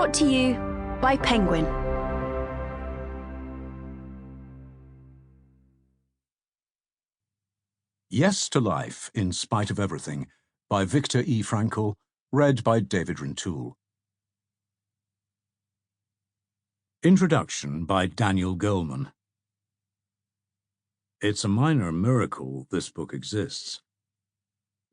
Brought to you by Penguin. Yes to Life, in Spite of Everything, by Viktor E. Frankl, read by David Rintoul. Introduction by Daniel Goleman. It's a minor miracle this book exists.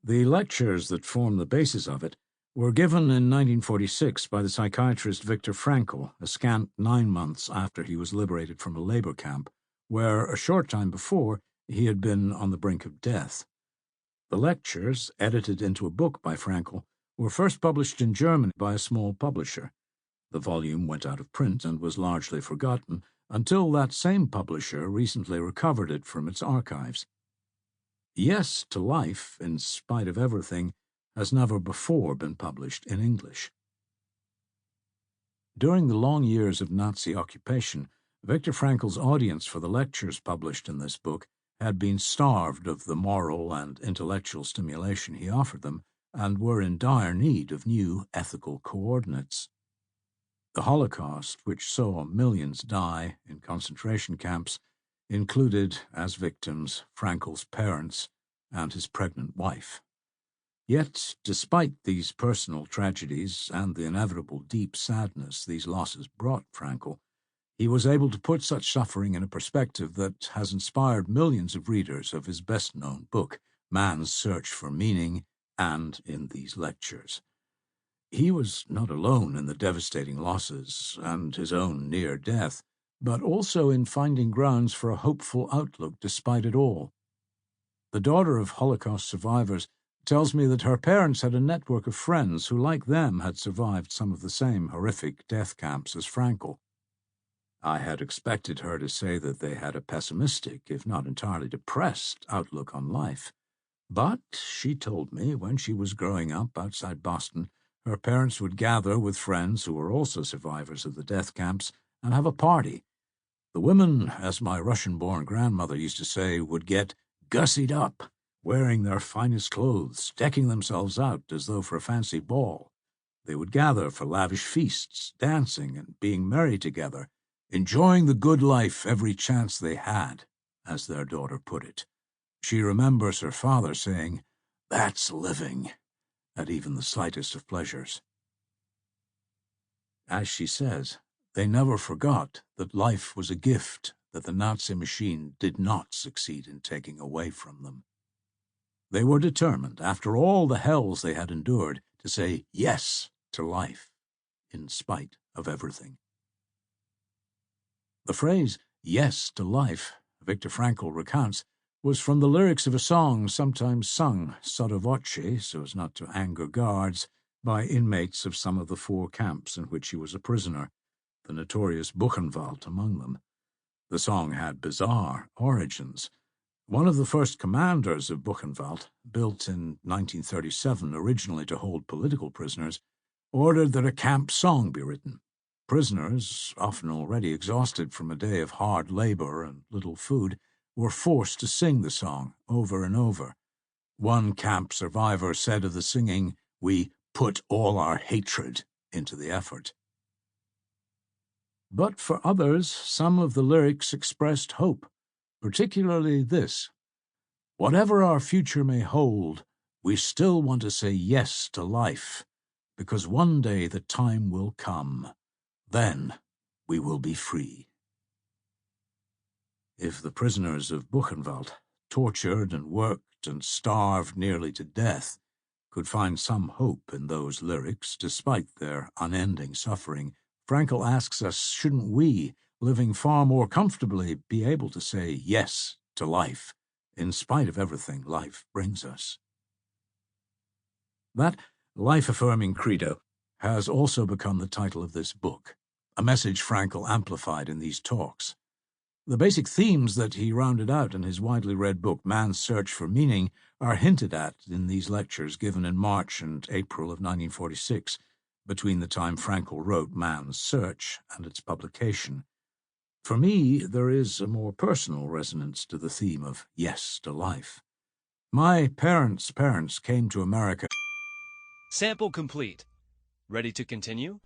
The lectures that form the basis of it were given in 1946 by the psychiatrist Viktor Frankl, a scant 9 months after he was liberated from a labor camp, where a short time before he had been on the brink of death. The lectures, edited into a book by Frankl, were first published in Germany by a small publisher. The volume went out of print and was largely forgotten until that same publisher recently recovered it from its archives. Yes to Life, in Spite of Everything, has never before been published in English. During the long years of Nazi occupation, Viktor Frankl's audience for the lectures published in this book had been starved of the moral and intellectual stimulation he offered them, and were in dire need of new ethical coordinates. The Holocaust, which saw millions die in concentration camps, included as victims Frankl's parents and his pregnant wife. Yet, despite these personal tragedies and the inevitable deep sadness these losses brought Frankl, he was able to put such suffering in a perspective that has inspired millions of readers of his best-known book, Man's Search for Meaning, and in these lectures. He was not alone in the devastating losses and his own near death, but also in finding grounds for a hopeful outlook despite it all. The daughter of Holocaust survivors tells me that her parents had a network of friends who, like them, had survived some of the same horrific death camps as Frankl. I had expected her to say that they had a pessimistic, if not entirely depressed, outlook on life. But, she told me, when she was growing up outside Boston, her parents would gather with friends who were also survivors of the death camps and have a party. The women, as my Russian-born grandmother used to say, would get gussied up, wearing their finest clothes, decking themselves out as though for a fancy ball. They would gather for lavish feasts, dancing and being merry together, enjoying the good life every chance they had, as their daughter put it. She remembers her father saying, "That's living," at even the slightest of pleasures. As she says, they never forgot that life was a gift that the Nazi machine did not succeed in taking away from them. They were determined, after all the hells they had endured, to say yes to life, in spite of everything. The phrase, yes to life, Viktor Frankl recounts, was from the lyrics of a song sometimes sung sotto voce, so as not to anger guards, by inmates of some of the 4 camps in which he was a prisoner, the notorious Buchenwald among them. The song had bizarre origins. One of the first commanders of Buchenwald, built in 1937 originally to hold political prisoners, ordered that a camp song be written. Prisoners, often already exhausted from a day of hard labor and little food, were forced to sing the song over and over. One camp survivor said of the singing, "We put all our hatred into the effort." But for others, some of the lyrics expressed hope, particularly this: "Whatever our future may hold, we still want to say yes to life, because one day the time will come. Then we will be free." If the prisoners of Buchenwald, tortured and worked and starved nearly to death, could find some hope in those lyrics despite their unending suffering, Frankl asks us, shouldn't we, living far more comfortably, be able to say yes to life, in spite of everything life brings us? That life-affirming credo has also become the title of this book, a message Frankl amplified in these talks. The basic themes that he rounded out in his widely read book, Man's Search for Meaning, are hinted at in these lectures given in March and April of 1946, between the time Frankl wrote Man's Search and its publication. For me, there is a more personal resonance to the theme of yes to life. My parents' parents came to America. Sample complete. Ready to continue?